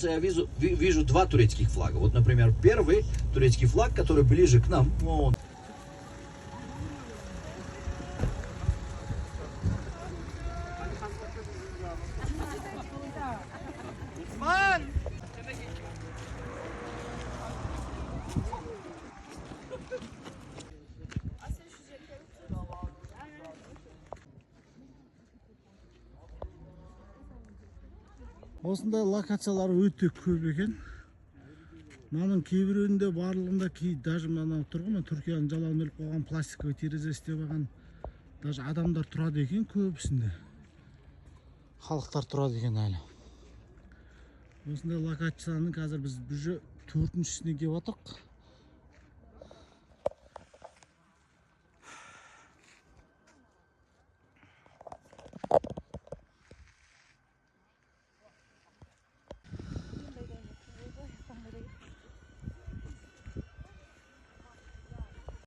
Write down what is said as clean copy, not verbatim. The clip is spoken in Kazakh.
Я вижу два турецких флага. Вот, например, первый турецкий флаг, который ближе к нам. Вот. Осындай локациялар өте көп екен. Мынаның кейбіреуінде барлығында даже мына тұрған Түркияның жалауын іліп қойған пластиковый терезесі істеп алған. Даже адамдар тұрады екен көбісінде. Халықтар тұрады екен әлі. Осындай локацияның қазір біз уже 4-шісіне келіп жатырмық.